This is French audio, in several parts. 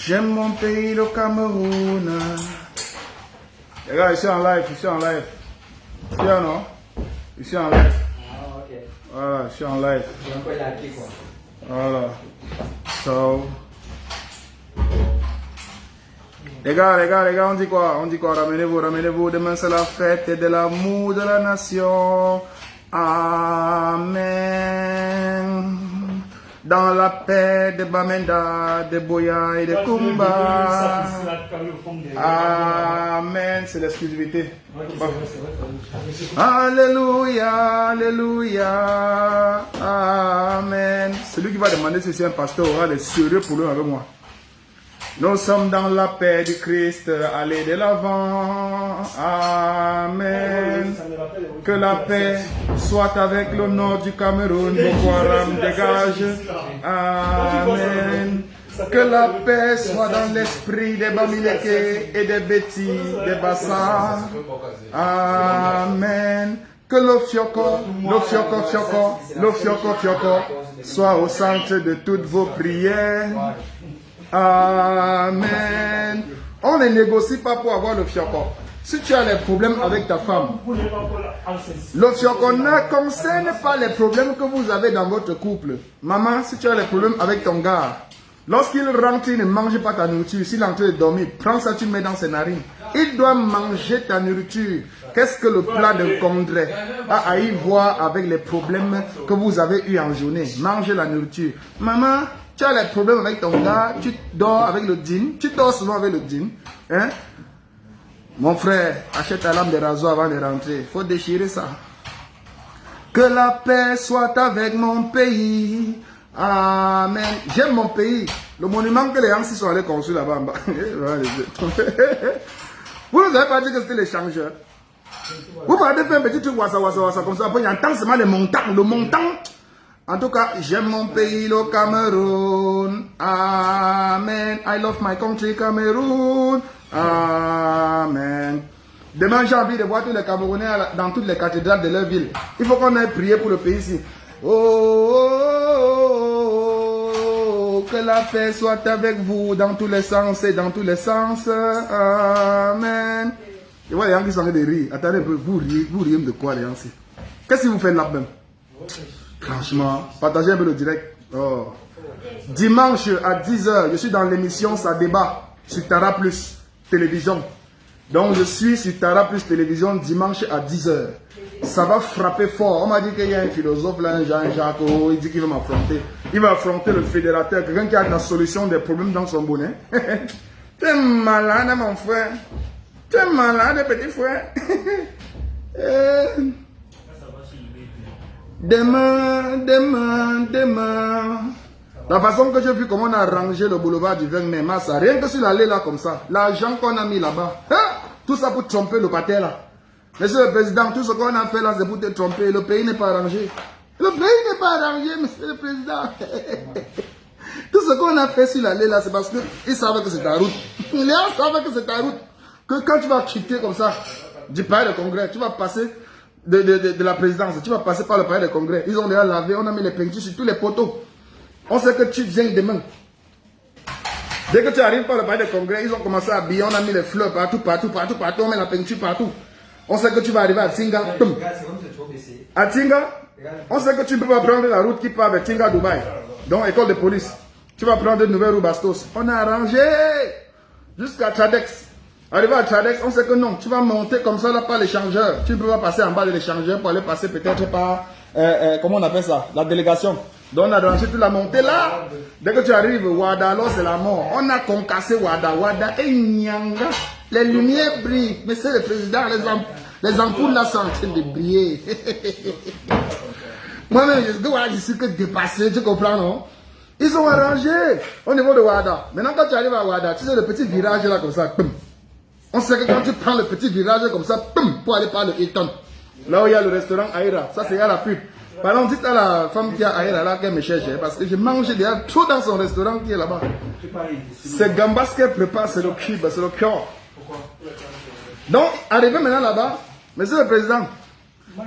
J'aime mon pays, le Cameroun. Les gars, ici en live, ici en live. Ici, non? Ici en live. Ah, ok. Voilà, ici en live. J'ai encore la clé, quoi. Voilà. So. Les gars, on dit quoi? On dit quoi? Ramenez-vous. Demain, c'est la fête de l'amour de la nation. Amen. Dans la paix de Bamenda, de Boya et de Kumba. Amen. C'est l'exclusivité. Alléluia, alléluia. Amen. Celui qui va demander si c'est un pasteur aura des sérieux problèmes avec moi. Nous sommes dans la paix du Christ, allez de l'avant. Amen. Que la paix soit avec le nord du Cameroun. Boko Haram dégage. Amen. Que la paix soit dans l'esprit des Bamileke et des Betty, des Bassa. Amen. Que le fioko soit au centre de toutes vos prières. Amen. On ne négocie pas pour avoir le fioko. Si tu as des problèmes avec ta femme, le fioko ne concerne pas les problèmes que vous avez dans votre couple. Maman, si tu as des problèmes avec ton gars, lorsqu'il rentre, il ne mange pas ta nourriture. S'il est en train de dormir, prends ça, tu mets dans ses narines. Il doit manger ta nourriture. Qu'est-ce que le plat de Condré a à y voir avec les problèmes que vous avez eu en journée? Mangez la nourriture. Maman, tu as des problèmes avec ton gars, tu dors avec le djinn, tu dors souvent avec le djinn. Hein? Mon frère, achète ta lame de rasoir avant de rentrer. Il faut déchirer ça. Que la paix soit avec mon pays. Amen. J'aime mon pays. Le monument que les gens sont allés construire là-bas en bas. Vous ne avez pas dit que c'était les changeurs. Vous parlez de faire un petit truc wassa comme ça. Après, il y a seulement les montants. Le montant. En tout cas, j'aime mon pays, le Cameroun. Amen. I love my country, Cameroun. Amen. Demain, j'ai envie de voir tous les Camerounais dans toutes les cathédrales de leur ville. Il faut qu'on aille prier pour le pays ici. Oh, que la paix soit avec vous dans tous les sens et dans tous les sens. Amen. Et voilà, les gens qui sont en train de rire. Attendez un peu, vous riez de quoi, les gens ici? Qu'est-ce que vous faites là-bas? Franchement, partagez un peu le direct. Oh. Dimanche à 10h, je suis dans l'émission Ça débat sur Tara Plus Télévision. Donc je suis sur Tara Plus Télévision dimanche à 10h. Ça va frapper fort. On m'a dit qu'il y a un philosophe là, Jean-Jacques, il dit qu'il va m'affronter. Il va affronter le fédérateur, quelqu'un qui a la solution des problèmes dans son bonnet. Tu es malade, mon frère. Tu es malade, petit frère. Demain. La façon que j'ai vu comment on a rangé le boulevard du 20 mai, Massa, rien que sur l'allée là comme ça, l'argent qu'on a mis là-bas, hein? Tout ça pour tromper le pater là. Monsieur le Président, tout ce qu'on a fait là, c'est pour te tromper. Le pays n'est pas arrangé. Le pays n'est pas arrangé, Monsieur le Président. Tout ce qu'on a fait sur l'allée là, c'est parce qu'ils savaient que c'est ta route. Les gens savaient que c'est ta route. Que quand tu vas quitter comme ça du palais de congrès, tu vas passer de la présidence, tu vas passer par le palais de congrès. Ils ont déjà lavé, on a mis les peintures sur tous les poteaux. On sait que tu viens demain. Dès que tu arrives par le palais de congrès, ils ont commencé à habiller, on a mis les fleurs partout, on met la peinture partout. On sait que tu vas arriver à Tinga. À Tinga, on sait que tu ne peux pas prendre la route qui part vers Tinga, Dubaï. Donc, école de police. Tu vas prendre de nouvelles routes Bastos. On a arrangé jusqu'à Tradex. Arrivé à Tradex, on sait que non. Tu vas monter comme ça là par l'échangeur. Tu ne peux pas passer en bas de l'échangeur pour aller passer peut-être par, comment on appelle ça, la délégation. Donc on a arrangé toute la montée là. Dès que tu arrives, Ouada, alors c'est la mort. On a concassé Ouada et Nyanga. Les lumières brillent. Mais c'est le président, les ampoules là sont en train de briller. Moi-même, je suis que dépassé, tu comprends, non? Ils ont arrangé au niveau de Ouada. Maintenant, quand tu arrives à Ouada, tu sais le petit virage là comme ça. Boum. On sait que quand tu prends le petit virage comme ça, boum, pour aller par le Hilton. Là où il y a le restaurant Aïra, ça c'est à la pub. Par exemple, dites à la femme qui a Aïra là qu'elle me cherche, parce que je mange déjà trop dans son restaurant qui est là-bas. C'est gambas qu'elle prépare, c'est le cube, c'est le cœur. Donc, arrivé maintenant là-bas, monsieur le président,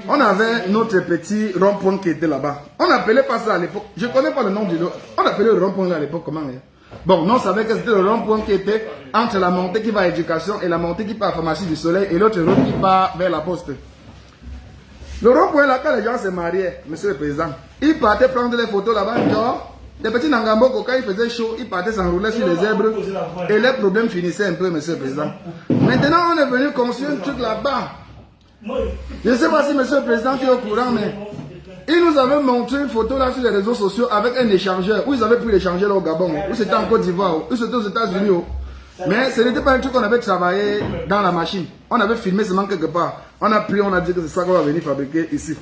on avait notre petit rond-point qui était là-bas. On n'appelait pas ça à l'époque. Je ne connais pas le nom du lot. On appelait le rond-point à l'époque comment? Bon, non, on savait que c'était le rond-point qui était entre la montée qui va à l'éducation et la montée qui part à la pharmacie du soleil et l'autre route qui part vers la poste. Le rond-point là, quand les gens se mariaient, monsieur le président, ils partaient prendre des photos là-bas, genre, des petits Nangamboko, quand il faisait chaud, ils partaient s'enrouler sur les zèbres et les problèmes finissaient un peu, monsieur le président. Maintenant, on est venu construire un truc là-bas. Je ne sais pas si monsieur le président est au courant, mais il nous avait montré une photo là sur les réseaux sociaux avec un échangeur, où ils avaient pris l'échangeur là au Gabon, où c'était en Côte d'Ivoire, où c'était aux États-Unis. Mais ce n'était pas un truc qu'on avait travaillé dans la machine. On avait filmé seulement quelque part. On a pris, on a dit que c'est ça qu'on va venir fabriquer ici.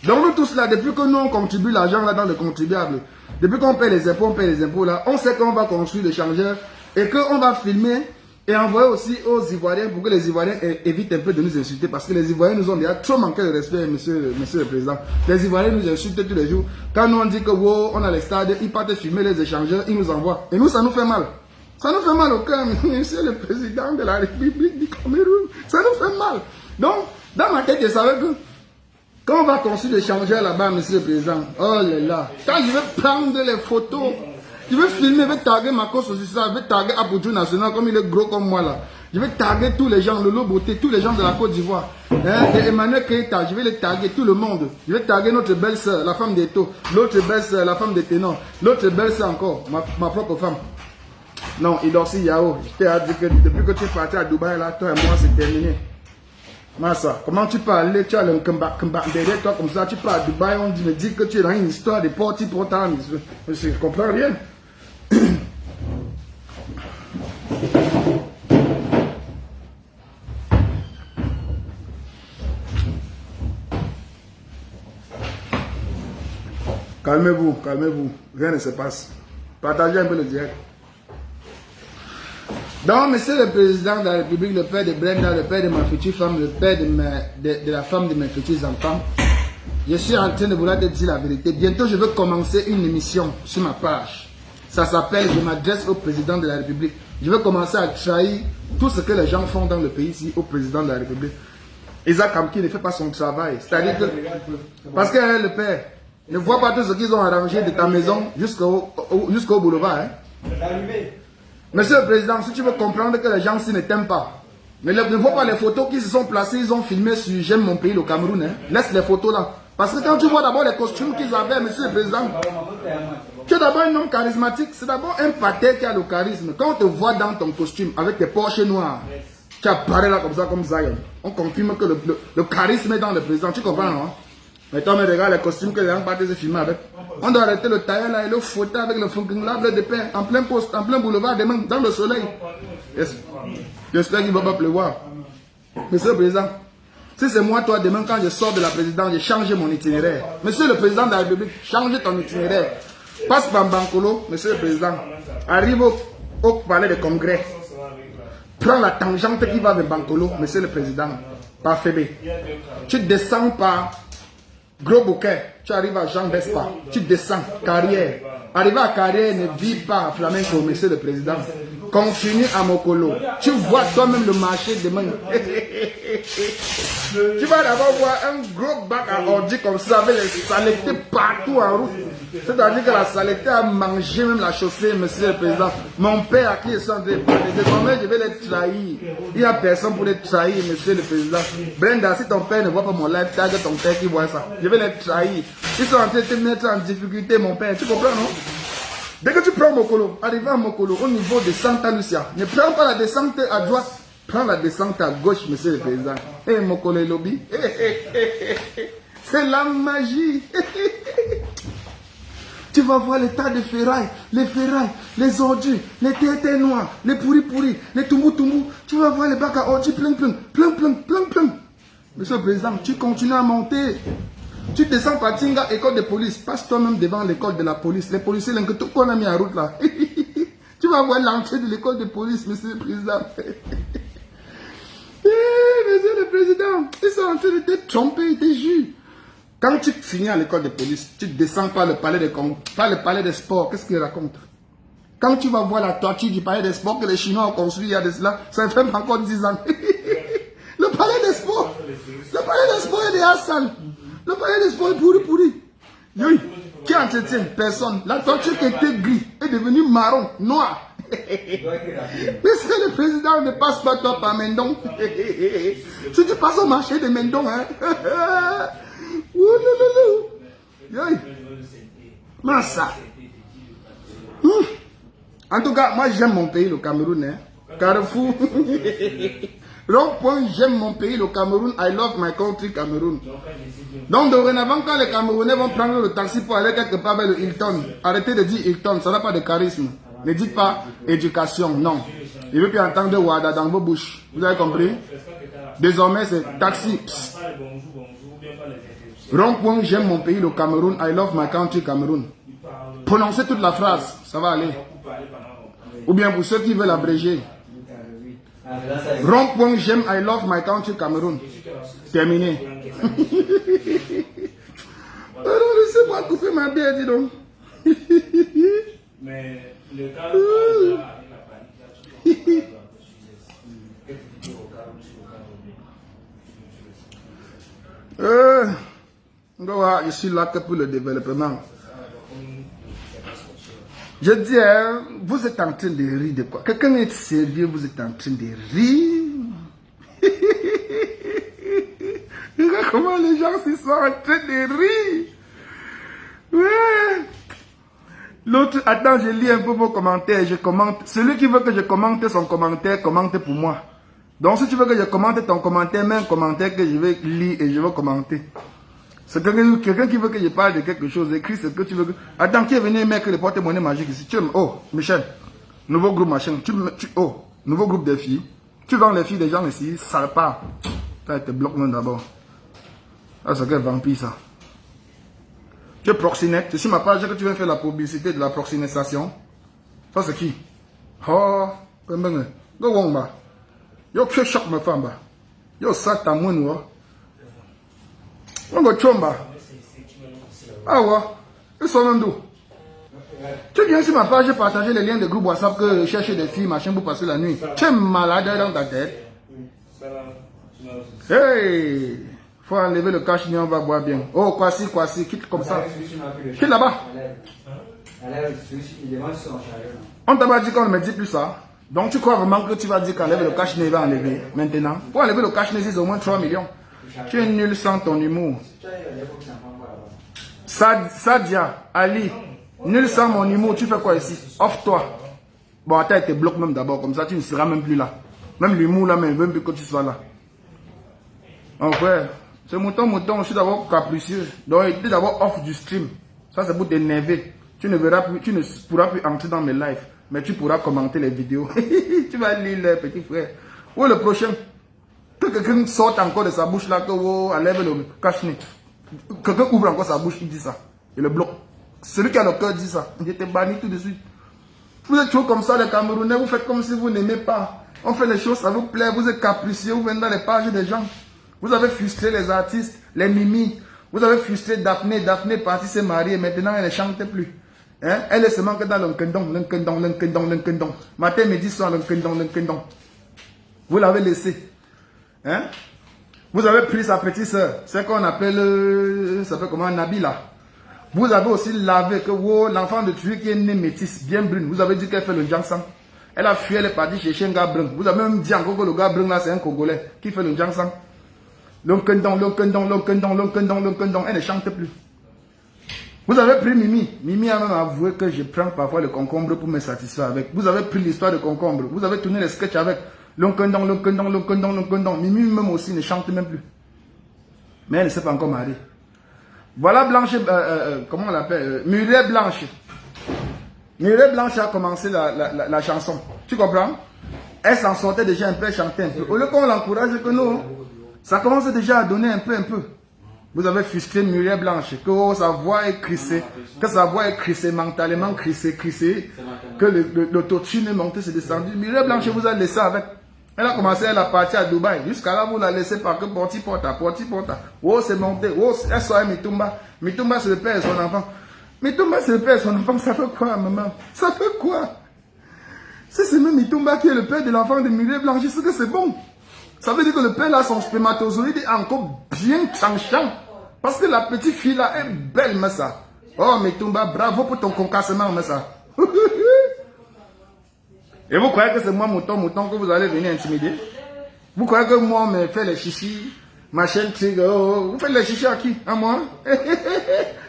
Donc nous tous là, depuis que nous on contribue l'argent là dans le contribuable, depuis qu'on paie les impôts là, on sait qu'on va construire l'échangeur et qu'on va filmer et envoyer aussi aux Ivoiriens pour que les Ivoiriens évitent un peu de nous insulter parce que les Ivoiriens nous ont déjà trop manqué de respect, monsieur le président. Les Ivoiriens nous insultent tous les jours. Quand nous on dit que wow, on a les stades, ils partent filmer les échangeurs, ils nous envoient. Et nous, ça nous fait mal. Ça nous fait mal au cœur, monsieur le président de la République du Cameroun. Ça nous fait mal. Donc, dans ma tête, je savais que quand on va construire l'échangeur là-bas, monsieur le président, oh là là, quand je vais prendre les photos, je vais filmer, je vais taguer Marcos aussi ça, je vais taguer Apoudjou National comme il est gros comme moi là. Je vais taguer tous les gens, Lolo Beauté, tous les gens de la Côte d'Ivoire. Et Emmanuel Keita, je vais les taguer, tout le monde. Je vais taguer notre belle-sœur, la femme d'Eto, l'autre belle-sœur, la femme de Ténor, l'autre belle-sœur encore, ma propre femme. Non, Idorsi Yao, je t'ai dit que depuis que tu es parti à Dubaï, là, toi et moi, c'est terminé. Massa, comment tu peux aller, tu as le Kemba derrière toi comme ça, tu pars à Dubaï, on me dit que tu es dans une histoire de porti pour temps. Je ne comprends rien. Calmez-vous, calmez-vous, rien ne se passe. Partagez un peu le direct. Donc, monsieur le président de la République, le père de Brenda, le père de ma future femme, le père de la femme de mes petits enfants, je suis en train de vouloir te dire la vérité. Bientôt, je vais commencer une émission sur ma page. Ça s'appelle « Je m'adresse au président de la République ». Je vais commencer à trahir tout ce que les gens font dans le pays ici au président de la République. Isaac Kamki ne fait pas son travail. C'est-à-dire que, parce que le père ne voit pas tout ce qu'ils ont arrangé de ta maison jusqu'au boulevard. Hein. Monsieur le président, si tu veux comprendre que les gens ici ne t'aiment pas, ne vois pas les photos qui se sont placées, ils ont filmé sur J'aime mon pays, le Cameroun. Hein. Laisse les photos là. Parce que quand tu vois d'abord les costumes qu'ils avaient, monsieur le président, tu es d'abord un homme charismatique. C'est d'abord un pâté qui a le charisme. Quand on te voit dans ton costume avec tes poches noires, tu apparais là comme ça, comme Zion. On confirme que le charisme est dans le président. Tu comprends, non? Mais toi, mais regarde les costumes que les gens partent se filmer avec. On doit arrêter le tailleur là et le fauteuil avec le funkelable de pain en plein poste, en plein boulevard, demain, dans le soleil. J'espère qu'il ne va pas pleuvoir. Monsieur le président, si c'est moi, toi, demain, quand je sors de la présidence, j'ai changé mon itinéraire. Monsieur le président de la République, change ton itinéraire. Passe par Bankolo, monsieur le président. Arrive au palais de congrès. Prends la tangente qui va vers Bankolo, monsieur le président, par Fébé. Tu descends par Gros Bouquet, tu arrives à Jean d'Espa, tu descends, Carrière. Arrivé à Carrière, ne vis pas à Flamenco, monsieur le président. Continue à Mokolo. Tu vois toi-même le marché demain. Tu vas d'abord voir un gros bac à ordi comme ça, avec les saletés partout en route. C'est-à-dire que la saleté a mangé même la chaussée, monsieur le président. Mon père à qui je suis en train de parler, désormais je vais les trahir. Il n'y a personne pour les trahir, monsieur le président. Brenda, si ton père ne voit pas mon live, tag ton père qui voit ça. Je vais les trahir. Ils sont en train de te mettre en difficulté, mon père. Tu comprends, non? Dès que tu prends Mokolo, arrivé à Mokolo, au niveau de Santa Lucia, ne prends pas la descente à droite, prends la descente à gauche, monsieur le président. Eh, Mokolo et Lobby, c'est la magie. Tu vas voir les tas de ferrailles, les ordures, les têtes noires, les pourris, les toumou. Tu vas voir les bacs à ordures plein. Monsieur le président, tu continues à monter. Tu descends par Tinga, école de police. Passe toi-même devant l'école de la police. Les policiers, tout qu'on a mis en route là. Tu vas voir l'entrée de l'école de police, monsieur le président. Monsieur le président, ils sont en train de te tromper, ils te jurent. Quand tu finis à l'école de police, tu descends par le palais des sports. Qu'est-ce qu'il raconte? Quand tu vas voir la toiture du palais des sports que les Chinois ont construit il y a de cela, ça fait encore 10 ans. Le palais des sports est des Hassan. Le palais des sports est pourri. Oui. Qui entretient? Personne. La tortue qui était gris est devenue marron, noir. Monsieur le président ne passe pas toi par Mendon. Si tu passes au marché de Mendon, hein. Massa. En tout cas, moi j'aime mon pays, le Cameroun. Hein. Carrefour. Rond-point, j'aime mon pays, le Cameroun. I love my country, Cameroun. Donc dorénavant, quand les Camerounais vont prendre le taxi pour aller quelque part vers le Hilton, arrêtez de dire Hilton, ça n'a pas de charisme. Ne dites pas éducation, non. Il ne veut plus entendre Wada dans vos bouches. Vous avez compris? Désormais, c'est taxi. Rond-point, j'aime mon pays, le Cameroun. I love my country, Cameroun. Prononcez toute la phrase, ça va aller. Ou bien pour ceux qui veulent abréger. Rond-point, j'aime, I love my country, Cameroun. Terminé. Alors, laissez-moi couper ma bière, dis donc. Mais le cas je suis là que pour le développement. Je dis, hein, vous êtes en train de rire de quoi? Quelqu'un est sérieux, vous êtes en train de rire. Regarde comment les gens se sont en train de rire. Ouais. L'autre, attends, je lis un peu vos commentaires, je commente. Celui qui veut que je commente son commentaire, commente pour moi. Donc si tu veux que je commente ton commentaire, mets un commentaire que je vais lire et je vais commenter. C'est quelqu'un qui veut que je parle de quelque chose, écris ce que tu veux. Attends, qui est venu mettre le porte-monnaie magique ici? Oh, Michel, nouveau groupe machin. Oh, nouveau groupe de filles. Tu vends les filles des gens ici, ça part. Ça te bloque même d'abord. Ah, c'est quel vampire ça? Tu es proxénète. C'est sur ma page que tu viens faire la publicité de la proxénétisation. Ça c'est qui? Oh, go womba. Yo, que choc ma femme. Yo, ça t'as moins nous. On va chomba. Ah ouais. Ils sont en dos. Tu viens sur ma page partager les liens de groupe WhatsApp que chercher des filles, machin, pour passer la nuit. Tu es malade dans ta tête. Hey! Faut enlever le cache-nez, on va boire bien. Oh, Kwasi, quitte comme ça. Quitte là-bas. On t'a pas dit qu'on ne me dit plus ça. Donc tu crois vraiment que tu vas dire qu'enlever le cache-nez, il va enlever maintenant. Pour enlever le cache-nez, c'est au moins 3 millions. Tu es nul sans ton humour. Sadia, Ali, nul sans mon humour, tu fais quoi ici? Offre-toi. Bon, attends, il te bloque même d'abord, comme ça tu ne seras même plus là. Même l'humour là, mais il veut même plus que tu sois là. Mon frère, c'est mouton, je suis d'abord capricieux. Donc il dit d'abord off du stream. Ça c'est pour t'énerver. Tu ne verras plus, tu ne pourras plus entrer dans mes lives. Mais tu pourras commenter les vidéos. Tu vas lire les petits frères. Où est le prochain? Que quelqu'un sorte encore de sa bouche là, que enlève le cache-nez. Quelqu'un ouvre encore sa bouche, il dit ça. Il le bloque. Celui qui a le cœur dit ça. Il était banni tout de suite. Vous êtes toujours comme ça les Camerounais, vous faites comme si vous n'aimez pas. On fait les choses, ça vous plaît, vous êtes capricieux, vous venez dans les pages des gens. Vous avez frustré les artistes, les Mimi. Vous avez frustré Daphné. Daphné partie s'est mariée, maintenant elle ne chante plus. Hein? Elle est seulement que dans l'unkendong. Matin, midi, soir, l'unkendong. Vous l'avez laissé. Hein? Vous avez pris sa petite soeur, c'est qu'on appelle, ça fait comment, Nabila. Vous avez aussi lavé que l'enfant de Tui qui est né métisse, bien brune. Vous avez dit qu'elle fait le Jangsang. Elle a fui, elle est partie chercher un gars brun. Vous avez même dit encore que le gars brun là, c'est un Congolais qui fait le Jangsang. L'unkendong. Elle ne chante plus. Vous avez pris Mimi. Mimi a même avoué que je prends parfois le concombre pour me satisfaire avec. Vous avez pris l'histoire de concombre. Vous avez tourné les sketchs avec. L'unkendong. Mimi même aussi ne chante même plus. Mais elle ne s'est pas encore mariée. Voilà Blanche, comment on l'appelle, Muriel Blanche. Muriel Blanche a commencé la chanson. Tu comprends? Elle s'en sortait déjà un peu, elle chantait un peu. Au lieu qu'on l'encourage, que non, ça commence déjà à donner un peu. Vous avez frustré Muriel Blanche, que sa voix est crissée, mentalement crissée, que l'autotune est monté, c'est descendu. Muriel Blanche vous a laissé avec. Elle a commencé, elle a parti à Dubaï. Jusqu'à là, vous la laissez par que porti porta. Oh, c'est monté. Oh, elle soit Mitumba. Mitumba, c'est le père et son enfant. Mitumba, c'est le père et son enfant. Ça fait quoi, maman? Ça fait quoi? Si c'est même Mitumba qui est le père de l'enfant de Muriel Blanche, c'est que c'est bon. Ça veut dire que le père là, son spermatozoïde est encore bien tranchant. Parce que la petite fille là est belle, mais ça. Oh, Metumba, bravo pour ton concassement, mais ça. Et vous croyez que c'est moi, mouton, que vous allez venir intimider? Vous croyez que moi, on me fait les chichis, ma chaîne tigre, vous faites les chichis à qui? À moi?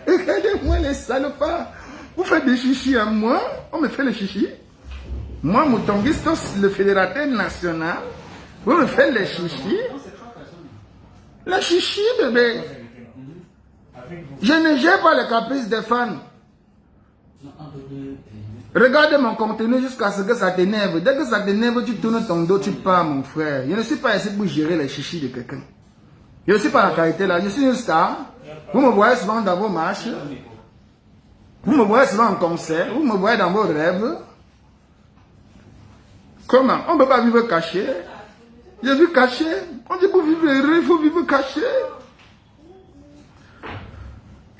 Regardez-moi les salopards. Vous faites des chichis à moi? On me fait les chichis? Moi, Moutonguistos, le fédérateur national, vous me faites les chichis? Les chichis, bébé. Je ne gère pas les caprices des fans. Regardez mon contenu jusqu'à ce que ça t'énerve. Dès que ça t'énerve, tu tournes ton dos, tu pars, mon frère. Je ne suis pas ici pour gérer les chichis de quelqu'un. Je ne suis pas la qualité là. Je suis une star. Vous me voyez souvent dans vos marches. Vous me voyez souvent en concert. Vous me voyez dans vos rêves. Comment? On ne peut pas vivre caché. Je vis caché. On dit pour vivre heureux, il faut vivre caché.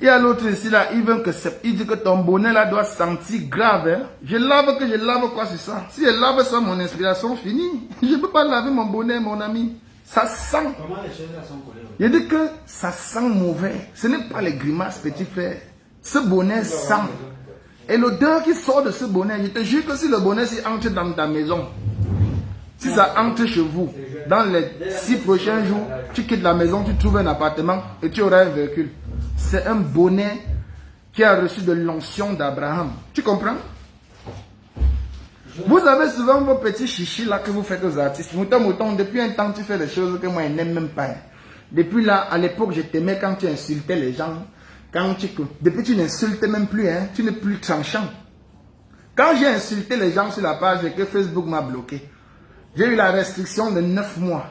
Il y a l'autre ici là, il dit que ton bonnet là doit sentir grave. Hein? Je lave quoi c'est ça? Si je lave ça, mon inspiration finie. Je ne peux pas laver mon bonnet, mon ami. Ça sent. Comment les choses sont collées? Je dis que ça sent mauvais. Ce n'est pas les grimaces, petit frère. Ce bonnet sent. Et l'odeur qui sort de ce bonnet, je te jure que si le bonnet entre dans ta maison, si ça entre chez vous, dans les 6 prochains jours, tu quittes la maison, tu trouves un appartement et tu auras un véhicule. C'est un bonnet qui a reçu de l'onction d'Abraham. Tu comprends? Vous avez souvent vos petits chichis là que vous faites aux artistes. Mouton, depuis un temps tu fais des choses que moi je n'aime même pas. Depuis là, à l'époque je t'aimais quand tu insultais les gens. Depuis tu n'insultes même plus, hein? Tu n'es plus tranchant. Quand j'ai insulté les gens sur la page et que Facebook m'a bloqué, j'ai eu la restriction de 9 mois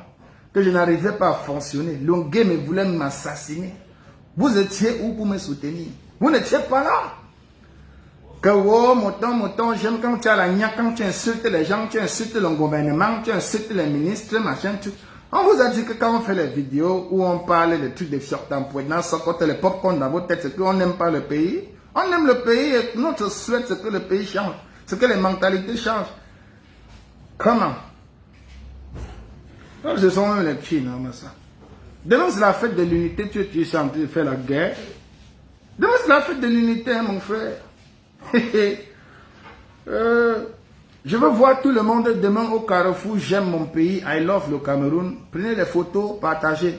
que je n'arrivais pas à fonctionner. Longuet me voulait m'assassiner. Vous étiez où pour me soutenir? Vous n'étiez pas là. Que oh, mouton, j'aime quand tu as la gna, quand tu insultes les gens, tu insultes le gouvernement, tu insultes les ministres, machin, tout. On vous a dit que quand on fait les vidéos où on parle des trucs de fiortampoignant, ça quand les popcorn dans votre tête, c'est qu'on n'aime pas le pays. On aime le pays et notre souhait, c'est que le pays change. C'est que les mentalités changent. Comment? Donc, ce sont même les petits, non, mais ça. Demain, c'est la fête de l'unité, tu es en train de faire la guerre. Demain, c'est la fête de l'unité, hein, mon frère. Je veux voir tout le monde demain au Carrefour. J'aime mon pays, I love le Cameroun. Prenez les photos, partagez.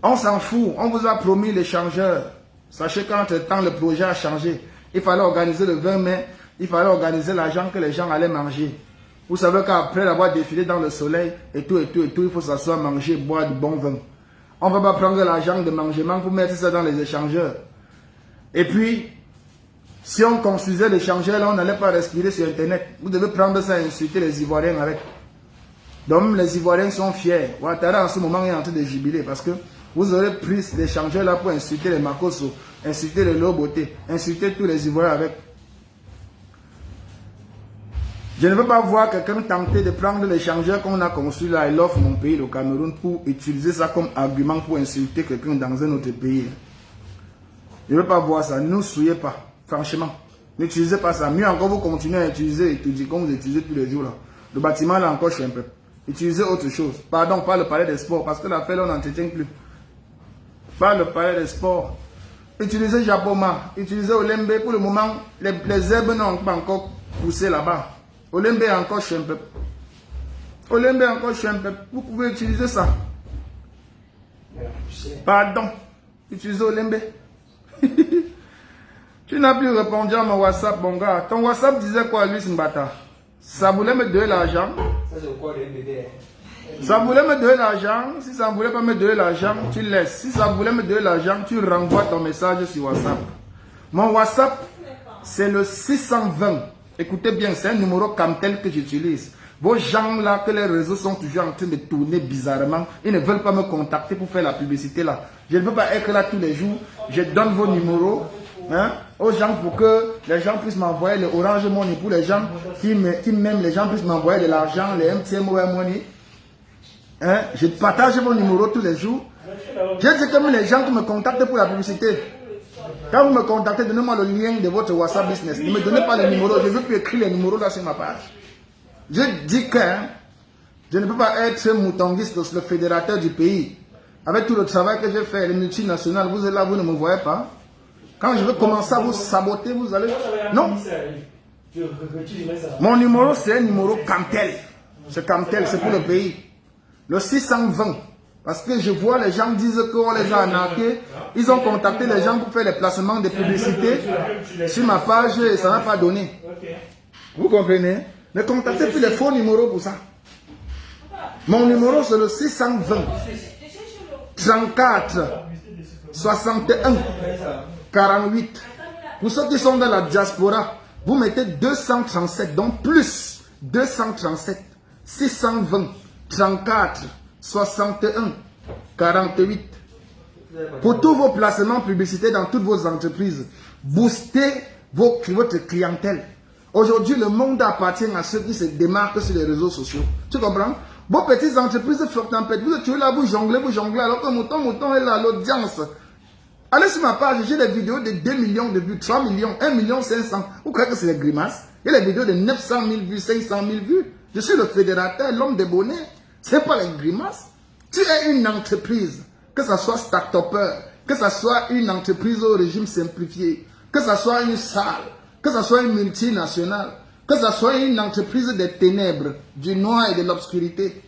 On s'en fout, on vous a promis l'échangeur. Sachez qu'entre-temps, le projet a changé. Il fallait organiser le 20 mai, il fallait organiser l'argent que les gens allaient manger. Vous savez qu'après avoir défilé dans le soleil, et tout, il faut s'asseoir, manger, boire du bon vin. On ne va pas prendre l'argent de mangement pour mettre ça dans les échangeurs. Et puis, si on construisait l'échangeur, là, on n'allait pas respirer sur Internet. Vous devez prendre ça et insulter les Ivoiriens avec. Donc, les Ivoiriens sont fiers. Ouattara, en ce moment, est en train de jubiler parce que vous aurez pris l'échangeur là pour insulter les Makosso, insulter les Loboté, insulter tous les Ivoiriens avec. Je ne veux pas voir quelqu'un tenter de prendre l'échangeur qu'on a construit là et l'offre mon pays, le Cameroun, pour utiliser ça comme argument pour insulter quelqu'un dans un autre pays. Je ne veux pas voir ça. Ne nous souillez pas. Franchement. N'utilisez pas ça. Mieux encore, vous continuez à utiliser étudier comme vous utilisez tous les jours là. Le bâtiment là encore, je suis un peu. Utilisez autre chose. Pardon, pas le palais des sports. Parce que l'affaire là, on n'entretient plus. Pas le palais des sports. Utilisez Japoma. Utilisez Olembe. Pour le moment, les herbes n'ont pas encore poussé là-bas. Olembe encore, je suis un peu. Olembe encore, je suis un peu. Vous pouvez utiliser ça. Pardon. Utilisez Olembe. Tu n'as plus répondu à mon WhatsApp, mon gars. Ton WhatsApp disait quoi, lui, Simbata? Ça voulait me donner l'argent. Ça, c'est quoi le bébé? Ça voulait me donner l'argent. Si ça ne voulait pas me donner l'argent, tu laisses. Si ça voulait me donner l'argent, tu renvoies ton message sur WhatsApp. Mon WhatsApp, c'est le 620. Écoutez bien, c'est un numéro comme tel que j'utilise. Vos gens là, que les réseaux sont toujours en train de tourner bizarrement, ils ne veulent pas me contacter pour faire la publicité là. Je ne veux pas être là tous les jours. Je donne vos numéros aux gens pour que les gens puissent m'envoyer le Orange Money, pour les gens qui m'aiment, les gens puissent m'envoyer de l'argent, les MTM Money. Je partage vos numéros tous les jours. Je dis comme les gens qui me contactent pour la publicité. Quand vous me contactez, donnez-moi le lien de votre WhatsApp business. Ne me donnez pas le numéro. Je ne veux plus écrire les numéros là sur ma page. Je dis que je ne peux pas être Moutonguistos, le fédérateur du pays. Avec tout le travail que j'ai fait, les multinationales, vous êtes là, vous ne me voyez pas. Quand je vais commencer à vous saboter, vous allez... Non. Mon numéro, c'est un numéro Camtel. C'est Camtel, c'est pour le pays. Le 620. Parce que je vois les gens disent qu'on les a arnaqués. Ils ont contacté les gens pour faire les placements de publicité sur ma page et ça n'a pas donné. Vous comprenez? Ne contactez plus les faux numéros pour ça. Mon numéro, c'est le 620 34 61 48. Pour ceux qui sont dans la diaspora, vous mettez 237, donc plus 237 620 34 61 48. Pour tous vos placements publicitaires dans toutes vos entreprises, boostez votre clientèle. Aujourd'hui, le monde appartient à ceux qui se démarquent sur les réseaux sociaux. Tu comprends? Vos petites entreprises flottent en pète. Vous êtes là, vous jonglez, alors que mouton est là, l'audience. Allez sur ma page, j'ai des vidéos de 2 millions de vues, 3 millions, 1 million 500. Vous croyez que c'est des grimaces? Il y a des vidéos de 900 000 vues, 500 000 vues. Je suis le fédérateur, l'homme des bonnets. Ce n'est pas les grimaces. Tu es une entreprise, que ce soit start-upper, que ce soit une entreprise au régime simplifié, que ce soit une salle, que ce soit une multinationale, que ce soit une entreprise des ténèbres, du noir et de l'obscurité.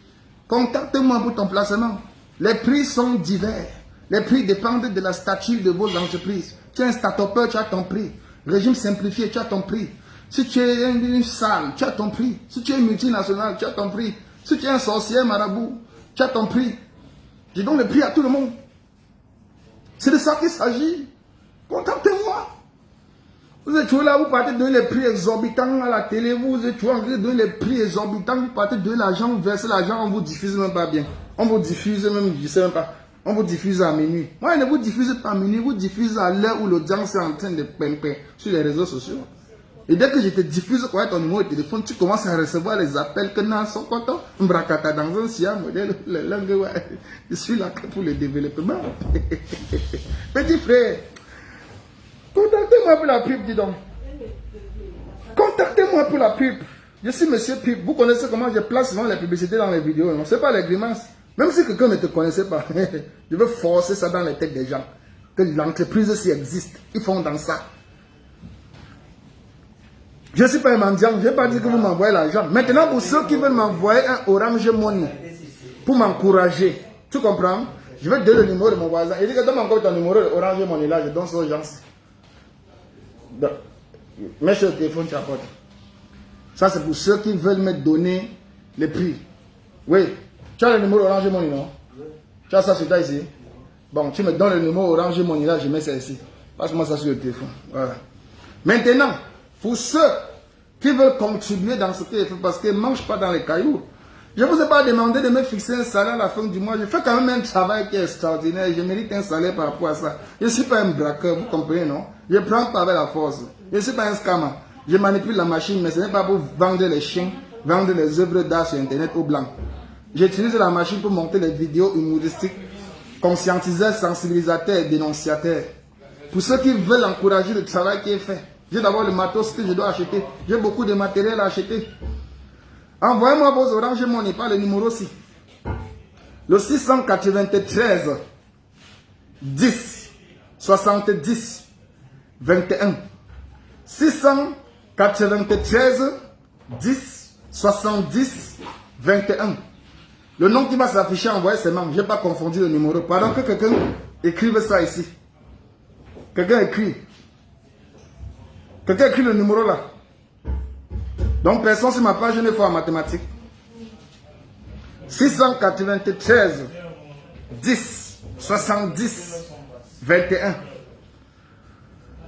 Contacte-moi pour ton placement. Les prix sont divers. Les prix dépendent de la stature de vos entreprises. Tu es un start-upper, tu as ton prix. Régime simplifié, tu as ton prix. Si tu es une salle, tu as ton prix. Si tu es une multinationale, tu as ton prix. Si tu es un sorcier marabout, tu as ton prix. Je donne le prix à tout le monde. C'est de ça qu'il s'agit. Contactez-moi. Vous êtes là, vous partez donner les prix exorbitants à la télé. Vous êtes en train de donner les prix exorbitants. Vous partez donner l'argent, vous versez l'argent, on vous diffuse même pas bien. On vous diffuse même, je sais même pas. On vous diffuse à minuit. Moi, je ne vous diffuse pas à minuit, vous diffuse à l'heure où l'audience est en train de pimper sur les réseaux sociaux. Et dès que je te diffuse quoi, ton numéro de téléphone, tu commences à recevoir les appels que nous sommes contents. Mbrakata dans un siam modèle, je suis là pour le développement. Petit frère, contactez-moi pour la pub, dis donc. Contactez-moi pour la pub. Je suis monsieur pub. Vous connaissez comment je place souvent les publicités dans les vidéos. Ce n'est pas les grimaces. Même si quelqu'un ne te connaissait pas, je veux forcer ça dans les têtes des gens. Que l'entreprise s'y existe. Ils font dans ça. Je ne suis pas un mendiant. Je n'ai pas dit que vous m'envoyez l'argent. Maintenant, pour ceux qui veulent m'envoyer un Orange Money pour m'encourager, tu comprends? Je vais te donner le numéro de mon voisin. Il dit que donne encore ton numéro de Orange Money là, je donne ça aux gens. Mets sur le téléphone, tu apportes. Ça, c'est pour ceux qui veulent me donner les prix. Oui. Tu as le numéro Orange Money, non? Tu as ça sur toi ici? Bon, tu me donnes le numéro Orange Money là, je mets ça ici. Passe-moi ça sur le téléphone. Voilà. Maintenant, pour ceux qui veulent contribuer dans ce téléphone, parce qu'ils ne mangent pas dans les cailloux, je ne vous ai pas demandé de me fixer un salaire à la fin du mois. Je fais quand même un travail qui est extraordinaire. Je mérite un salaire par rapport à ça. Je ne suis pas un braqueur, vous comprenez, non? Je prends pas avec la force. Je ne suis pas un scammer. Je manipule la machine, mais ce n'est pas pour vendre les chiens, vendre les œuvres d'art sur Internet aux blancs. J'utilise la machine pour monter les vidéos humoristiques, conscientiseurs, sensibilisateurs et dénonciateurs. Pour ceux qui veulent encourager le travail qui est fait, j'ai d'abord le matos que je dois acheter. J'ai beaucoup de matériel à acheter. Envoyez-moi vos Orange Money, pas le numéro aussi. Le 693 10 70 21. 693 10 70 21. Le nom qui va s'afficher, envoyez ses membres. Je n'ai pas confondu le numéro. Pendant que quelqu'un écrive ça ici. Quelqu'un écrit. Quelqu'un écrit le numéro là. Donc, personne sur ma page, je n'ai pas en mathématiques. 693 10 70 21.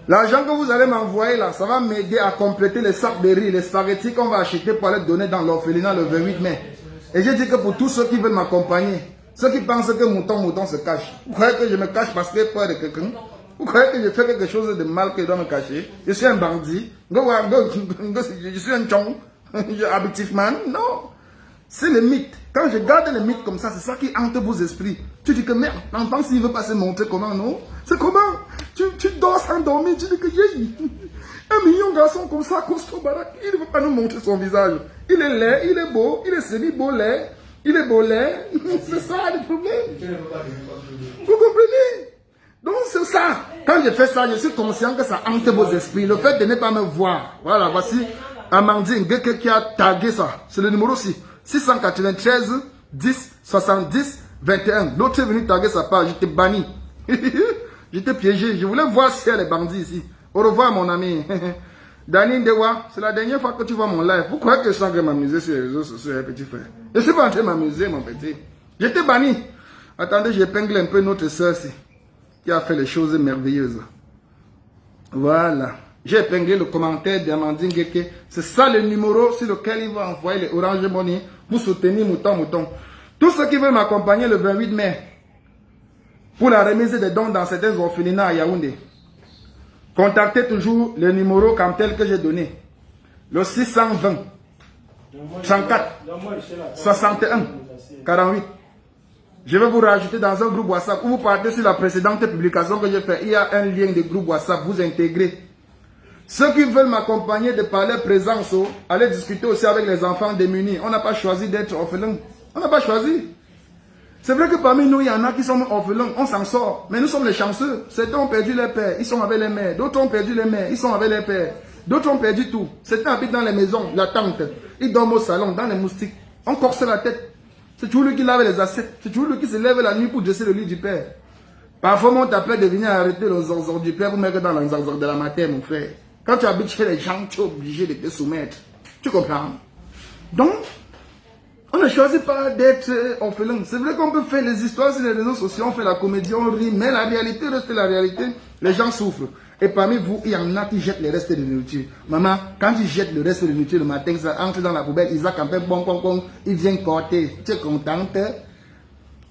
L'argent que vous allez m'envoyer là, ça va m'aider à compléter les sacs de riz, les spaghettis qu'on va acheter pour aller donner dans l'orphelinat le 28 mai. Et je dis que pour tous ceux qui veulent m'accompagner, ceux qui pensent que mouton se cache, vous croyez que je me cache parce que j'ai peur de quelqu'un? Vous croyez que je fais quelque chose de mal que je dois me cacher? Je suis un bandit? Je suis un chong? Habituellement? Non. C'est le mythe. Quand je garde les mythes comme ça, c'est ça qui hante vos esprits. Tu dis que merde, l'enfant s'il veut pas se montrer comment, non? C'est comment? Tu dors sans dormir, tu dis que un million de garçons comme ça, costaud baraque, il ne veut pas nous montrer son visage. Il est laid, il est beau, il est semi-beau laid, il est beau laid. C'est ça le problème. Vous comprenez? Donc c'est ça. Quand je fais ça, je suis conscient que ça hante vos esprits. Le fait de ne pas me voir. Voilà, voici Amandine Ngeke qui a tagué ça. C'est le numéro 6. 693 10 70 21. L'autre est venu taguer sa page. J'étais banni. J'étais piégé. Je voulais voir si elle est bandit ici. Au revoir mon ami. Dani Ndewa, c'est la dernière fois que tu vois mon live. Vous croyez que je suis en train de m'amuser sur les réseaux sociaux, petit frère? Je ne suis pas en train de m'amuser, mon petit. J'étais banni. Attendez, j'épingle un peu notre soeur ici, qui a fait les choses merveilleuses. Voilà. J'ai épinglé le commentaire d'Amandine Ngeke. C'est ça le numéro sur lequel il va envoyer les Orange Money pour soutenir Mouton. Tous ceux qui veulent m'accompagner le 28 mai pour la remise des dons dans certains orphelinats à Yaoundé, contactez toujours le numéro comme tel que j'ai donné. Le 620 34 61 48. Je vais vous rajouter dans un groupe WhatsApp où vous partez sur la précédente publication que j'ai faite. Il y a un lien de groupe WhatsApp, vous intégrez. Ceux qui veulent m'accompagner de par leur présence, allez discuter aussi avec les enfants démunis. On n'a pas choisi d'être orphelins. On n'a pas choisi. C'est vrai que parmi nous, il y en a qui sont orphelins, on s'en sort. Mais nous sommes les chanceux. Certains ont perdu les pères, ils sont avec les mères. D'autres ont perdu les mères, ils sont avec les pères. D'autres ont perdu tout. Certains habitent dans les maisons, la tente. Ils dorment au salon, dans les moustiques. On corse la tête. C'est toujours lui qui lave les assiettes. C'est toujours lui qui se lève la nuit pour dresser le lit du père. Parfois, on t'appelle de venir arrêter le zorzor du père pour mettre dans le zorzor de la matin, mon frère. Quand tu habites chez les gens, tu es obligé de te soumettre. Tu comprends? Donc, on ne choisit pas d'être orphelin. C'est vrai qu'on peut faire les histoires sur les réseaux sociaux, on fait la comédie, on rit, mais la réalité reste la réalité. Les gens souffrent. Et parmi vous, il y en a qui jettent les restes de nourriture. Maman, quand ils jettent le reste de nourriture le matin, ça entre dans la poubelle, Isaac en fait bon, il vient corter. Tu es contente?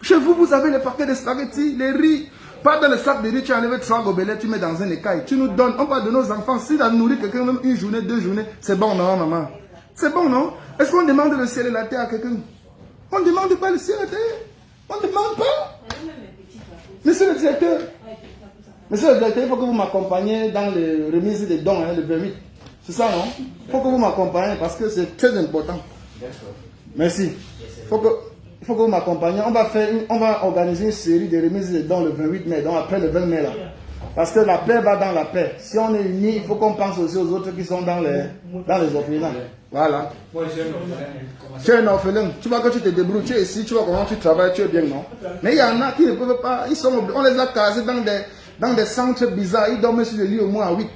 Chez vous, vous avez les paquets de spaghettis, les riz. Pas dans le sac de riz, tu enlèves 3 gobelets, tu mets dans un écaille. Tu nous donnes, on parle de nos enfants. Si on nourrit quelqu'un, même une journée, 2 journées, c'est bon, non, maman? C'est bon, non? Est-ce qu'on demande le ciel et la terre à quelqu'un? On ne demande pas le ciel et la terre. On ne demande pas. Monsieur le directeur, il faut que vous m'accompagniez dans les remises des dons, le 28. C'est ça, non? Il faut que vous m'accompagniez parce que c'est très important. Merci. Il faut que vous m'accompagniez. On va organiser une série de remises des dons le 28 mai, donc après le 20 mai là. Parce que la paix va dans la paix. Si on est unis, il faut qu'on pense aussi aux autres qui sont dans les orphelinats. Voilà. Tu es un orphelin. Tu vois que tu te débrouilles, tu es ici, tu vois comment tu travailles, tu es bien, non? Mais il y en a qui ne peuvent pas. On les a casés dans des centres bizarres. Ils dorment sur le lit au moins à 8.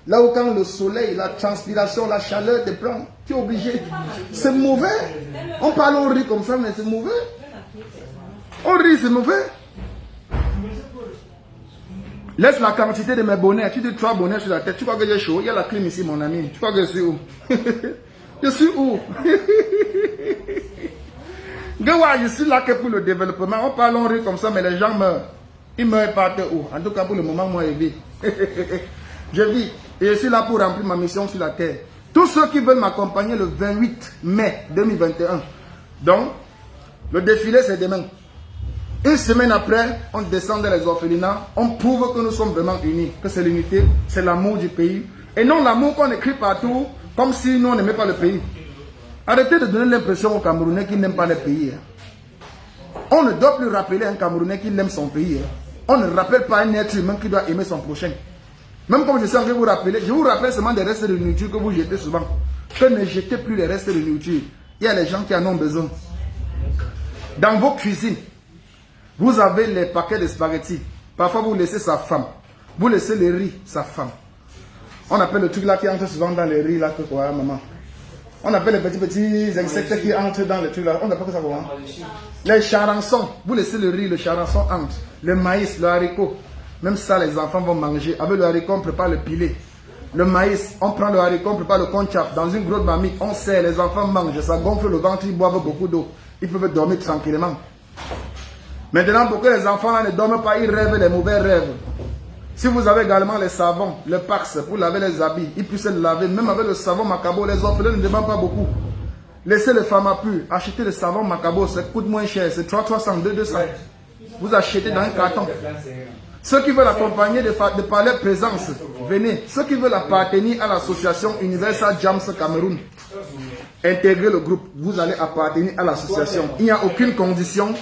Là où quand le soleil, la transpiration, la chaleur te prend, tu es obligé. C'est mauvais. On parle, on rit comme ça, mais c'est mauvais. On rit, c'est mauvais. Laisse la quantité de mes bonnets. Tu dis 3 bonnets sur la tête. Tu crois que j'ai chaud? Il y a la clim ici, mon ami. Tu crois que je suis où? Je suis où? Je suis là que pour le développement. On parle, on rit comme ça, mais les gens meurent. Ils meurent partout où? En tout cas, pour le moment, moi, je vis. Je vis. Et je suis là pour remplir ma mission sur la terre. Tous ceux qui veulent m'accompagner le 28 mai 2021. Donc, le défilé, c'est demain. Une semaine après, on descend dans les orphelinats, on prouve que nous sommes vraiment unis, que c'est l'unité, c'est l'amour du pays. Et non l'amour qu'on écrit partout, comme si nous on n'aimait pas le pays. Arrêtez de donner l'impression aux Camerounais qu'ils n'aiment pas le pays. On ne doit plus rappeler un Camerounais qu'il aime son pays. On ne rappelle pas un être humain qui doit aimer son prochain. Même comme je sais que vous rappelez, je vous rappelle seulement des restes de nourriture que vous jetez souvent. Que ne jetez plus les restes de nourriture. Il y a les gens qui en ont besoin. Dans vos cuisines, vous avez les paquets de spaghettis. Parfois, vous laissez sa femme. Vous laissez le riz, sa femme. On appelle le truc là qui entre souvent dans les riz là, que quoi, maman. On appelle les petits insectes qui entrent dans les trucs là. On appelle ça comment? Les charançons. Vous laissez le riz, le charançon entre. Le maïs, le haricot. Même ça, les enfants vont manger. Avec le haricot, on prépare le pilet. Le maïs, on prend le haricot, on prépare le conchap. Dans une grosse marmite, on sert, les enfants mangent. Ça gonfle le ventre, ils boivent beaucoup d'eau. Ils peuvent dormir tranquillement. Maintenant, pourquoi les enfants là ne dorment pas, ils rêvent des mauvais rêves. Si vous avez également les savons, le Pax pour laver les habits, ils puissent le laver. Même avec le savon Macabo, les orphelins ne demandent pas beaucoup. Laissez le Pharmapur, achetez le savon Macabo, ça coûte moins cher, c'est 300, 200. Vous achetez dans un carton. Ceux qui veulent accompagner de par leur présence, venez. Ceux qui veulent appartenir à l'association Universal Jams Cameroun, intégrez le groupe, vous allez appartenir à l'association. Il n'y a aucune condition.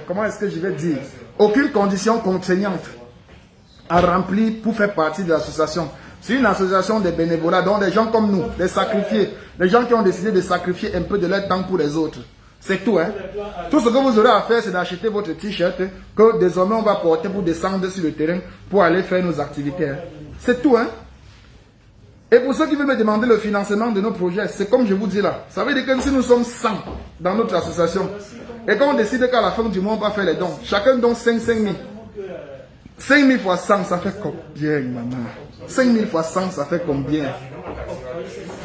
comment est-ce que je vais dire, aucune condition contraignante à remplir pour faire partie de l'association. C'est une association de bénévolats, donc des gens comme nous, des sacrifiés, des gens qui ont décidé de sacrifier un peu de leur temps pour les autres. C'est tout, hein. Tout ce que vous aurez à faire, c'est d'acheter votre t-shirt que désormais on va porter pour descendre sur le terrain pour aller faire nos activités. Hein. C'est tout, hein. Et pour ceux qui veulent me demander le financement de nos projets, c'est comme je vous dis là. Ça veut dire que si nous sommes 100 dans notre association, et quand on décide qu'à la fin du mois, on va faire les dons, chacun donne 5 000. 5 000 fois 100, ça fait combien, maman? 5 000 fois 100, ça fait combien?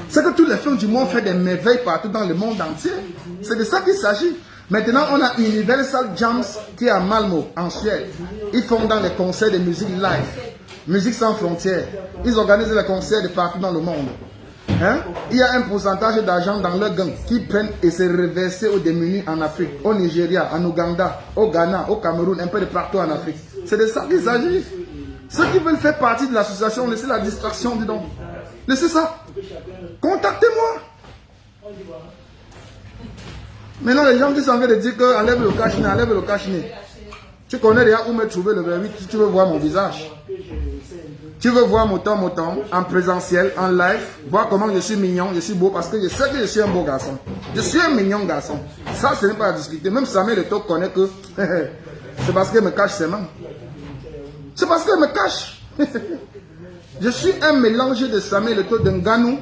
C'est que tous les fins du mois, on fait des merveilles partout dans le monde entier. C'est de ça qu'il s'agit. Maintenant, on a Universal Jams qui est à Malmö, en Suède. Ils font dans les concerts de musique live. Musique sans frontières. Ils organisent les concerts de partout dans le monde. Hein? Il y a un pourcentage d'argent dans leur gang qui prennent et se reversent aux démunis en Afrique, au Nigeria, en Ouganda, au Ghana, au Cameroun, un peu de partout en Afrique. C'est de ça qu'il s'agit. Ceux qui veulent faire partie de l'association, laissez la distraction, dis donc. Laissez ça. Contactez-moi. Maintenant, les gens qui sont en train de dire que enlève le cache-nez, enlève le cache-nez. Tu connais déjà où me trouver le 28 si tu veux voir mon visage. Tu veux voir mon temps en présentiel, en live, voir comment je suis mignon, je suis beau, parce que je sais que je suis un beau garçon. Je suis un mignon garçon. Ça, ce n'est pas à discuter. Même Samuel Eto'o connaît que c'est parce qu'elle me cache ses mains. C'est parce qu'elle me cache. Je suis un mélange de Samuel Eto'o, de Nganou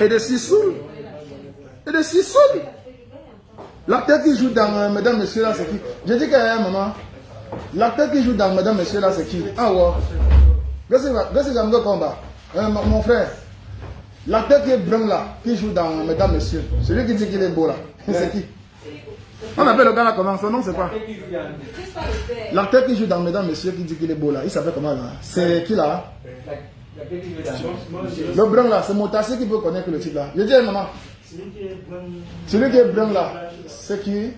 et de Sissoul. Et de Sissoul. L'acteur qui joue dans Mesdames, Messieurs, là, c'est qui? Je dis qu'il y a un moment. L'acteur qui joue dans Mesdames, Messieurs, là, c'est qui? Ah ouais. Qu'est-ce que j'aime le combat? Mon frère. L'acteur qui est brun là, qui joue dans Mesdames, Messieurs. Celui qui dit qu'il est beau là. C'est qui? On appelle le gars là comment? Son nom c'est quoi? L'acteur qui joue dans Mesdames, Messieurs, qui dit qu'il est beau là. Il s'appelle comment là? C'est qui là? Le brun là, c'est Motassé qui peut connaître le type là. Je dis maman. Celui qui est brun là, c'est qui?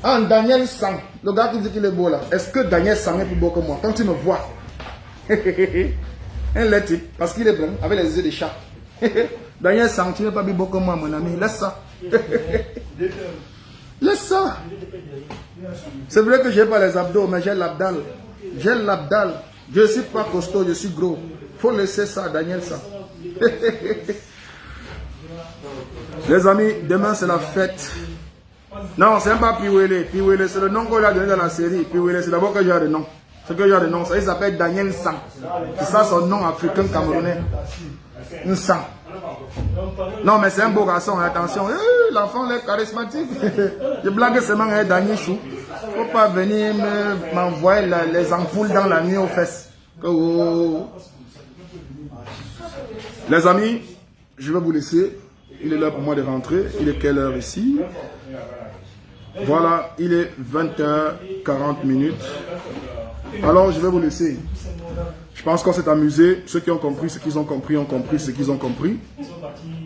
Ah, Daniel Sang. Le gars qui dit qu'il est beau là. Est-ce que Daniel Sang est plus beau que moi? Quand tu me vois. Un lait type, parce qu'il est brun, avec les yeux de chat. Daniel Sang, tu n'es pas plus beau que moi, mon ami. Laisse ça. Laisse ça. C'est vrai que je n'ai pas les abdos, mais j'ai l'abdal. J'ai l'abdal. Je ne suis pas costaud, je suis gros. Il faut laisser ça, Daniel Sang. Les amis, demain c'est la fête. Non, c'est pas Piwele. Piwele, c'est le nom qu'on a donné dans la série. Piwele, c'est d'abord que j'ai le nom. C'est que j'ai le nom. Il s'appelle Daniel Sang. C'est ça son nom africain camerounais. Un sang. Non, mais c'est un beau garçon, attention. L'enfant est charismatique. Je blague seulement avec Daniel Chou. Il ne faut pas venir m'envoyer les ampoules dans la nuit aux fesses. Oh. Les amis, je vais vous laisser. Il est l'heure pour moi de rentrer. Il est quelle heure ici? Voilà, il est 20h40. Alors, je vais vous laisser. Je pense qu'on s'est amusé. Ceux qui ont compris ce qu'ils ont compris ont compris ce qu'ils ont compris.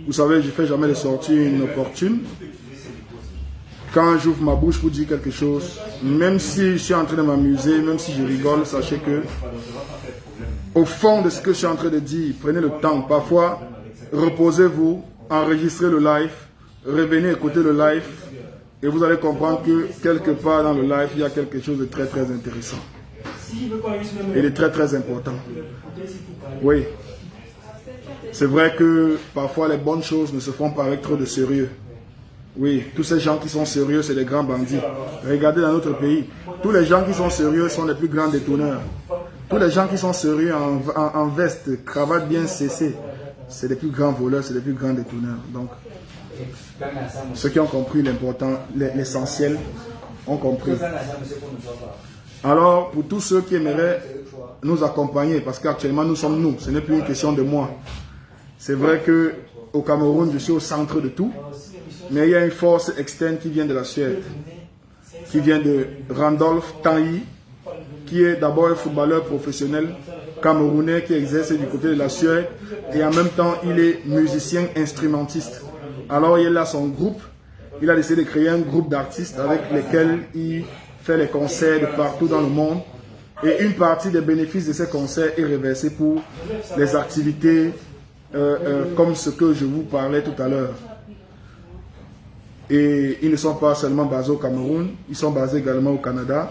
Vous savez, je ne fais jamais de sorties inopportunes. Quand j'ouvre ma bouche pour dire quelque chose, même si je suis en train de m'amuser, même si je rigole, sachez que au fond de ce que je suis en train de dire, prenez le temps. Parfois, reposez-vous, enregistrez le live, revenez écouter le live et vous allez comprendre que quelque part dans le live, il y a quelque chose de très très intéressant. Et de très très important. Oui. C'est vrai que parfois les bonnes choses ne se font pas avec trop de sérieux. Oui, tous ces gens qui sont sérieux, c'est des grands bandits. Regardez dans notre pays, tous les gens qui sont sérieux sont les plus grands détourneurs. Tous les gens qui sont sérieux en veste, cravate bien cessée, c'est les plus grands voleurs, c'est les plus grands détourneurs. Donc, ceux qui ont compris l'important, l'essentiel, ont compris. Alors, pour tous ceux qui aimeraient nous accompagner, parce qu'actuellement nous sommes nous, ce n'est plus une question de moi. C'est vrai qu'au Cameroun, je suis au centre de tout, mais il y a une force externe qui vient de la Suède, qui vient de Randolph Tanyi, qui est d'abord un footballeur professionnel camerounais qui exerce du côté de la Suède, et en même temps, il est musicien instrumentiste. Alors, il a son groupe, il a décidé de créer un groupe d'artistes avec lesquels il fait les concerts de partout dans le monde. Et une partie des bénéfices de ces concerts est reversée pour les activités comme ce que je vous parlais tout à l'heure. Et ils ne sont pas seulement basés au Cameroun, ils sont basés également au Canada,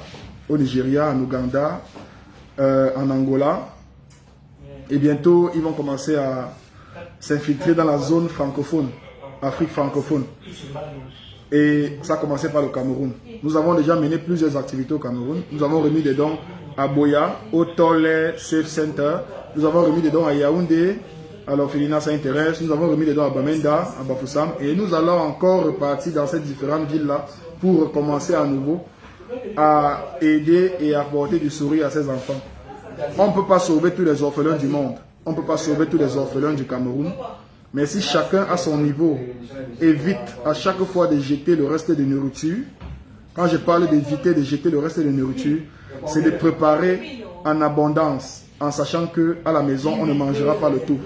au Nigeria, en Ouganda, en Angola. Et bientôt, ils vont commencer à s'infiltrer dans la zone francophone, Afrique francophone. Et ça a commencé par le Cameroun. Nous avons déjà mené plusieurs activités au Cameroun. Nous avons remis des dons à Boya, au Tolé Safe Center. Nous avons remis des dons à Yaoundé, à l'orphelinat Saint-Thérèse. Nous avons remis des dons à Bamenda, à Bafoussam. Et nous allons encore repartir dans ces différentes villes-là pour commencer à nouveau à aider et apporter du sourire à ces enfants. On ne peut pas sauver tous les orphelins du monde. On ne peut pas sauver tous les orphelins du Cameroun. Mais si chacun à son niveau évite à chaque fois de jeter le reste de nourriture, quand je parle d'éviter de jeter le reste de nourriture, c'est de préparer en abondance, en sachant qu'à la maison, on ne mangera pas le tout.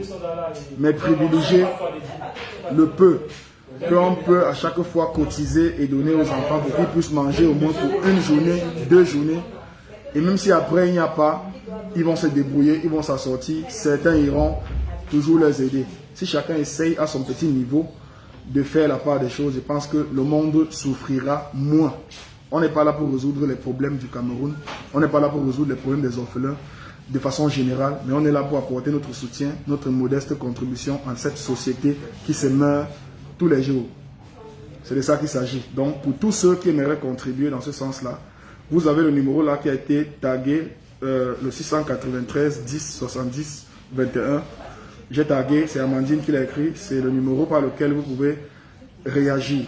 Mais privilégier le peu qu'on peut à chaque fois cotiser et donner aux enfants pour qu'ils puissent manger au moins pour une journée, 2 journées. Et même si après il n'y a pas, ils vont se débrouiller, ils vont s'en sortir. Certains iront toujours les aider. Si chacun essaye à son petit niveau de faire la part des choses, je pense que le monde souffrira moins. On n'est pas là pour résoudre les problèmes du Cameroun. On n'est pas là pour résoudre les problèmes des orphelins de façon générale. Mais on est là pour apporter notre soutien, notre modeste contribution à cette société qui se meurt tous les jours. C'est de ça qu'il s'agit. Donc, pour tous ceux qui aimeraient contribuer dans ce sens-là, vous avez le numéro là qui a été tagué, le 693 10 70 21. J'ai tagué, c'est Amandine qui l'a écrit, c'est le numéro par lequel vous pouvez réagir.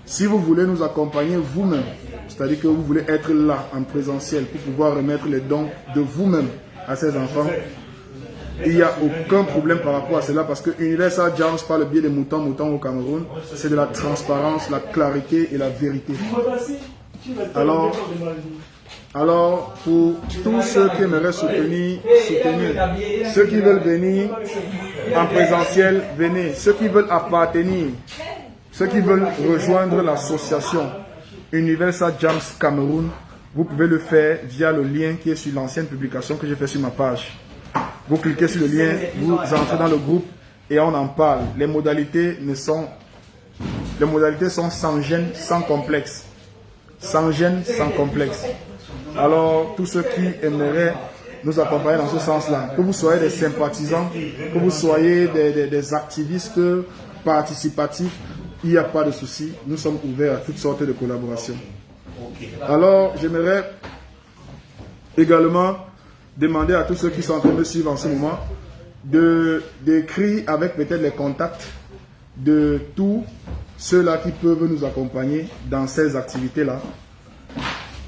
Si vous voulez nous accompagner vous-même, c'est-à-dire que vous voulez être là en présentiel pour pouvoir remettre les dons de vous-même à ces enfants, il n'y a aucun problème par rapport à cela parce que Universal Jams, par le biais des moutons au Cameroun, c'est de la transparence, la clarité et la vérité. Alors, pour tous ceux qui aimeraient soutenir, ceux qui veulent venir en présentiel, venez. Ceux qui veulent appartenir, ceux qui veulent rejoindre l'association Universal Jams Cameroun, vous pouvez le faire via le lien qui est sur l'ancienne publication que j'ai fait sur ma page. Vous cliquez sur le lien, vous entrez dans le groupe et on en parle. Les modalités sont sans gêne, sans complexe. Sans gêne, sans complexe. Alors, tous ceux qui aimeraient nous accompagner dans ce sens-là, que vous soyez des sympathisants, que vous soyez des activistes participatifs, il n'y a pas de souci. Nous sommes ouverts à toutes sortes de collaborations. Alors, j'aimerais également demander à tous ceux qui sont en train de me suivre en ce moment d'écrire avec peut-être les contacts de tous ceux-là qui peuvent nous accompagner dans ces activités-là.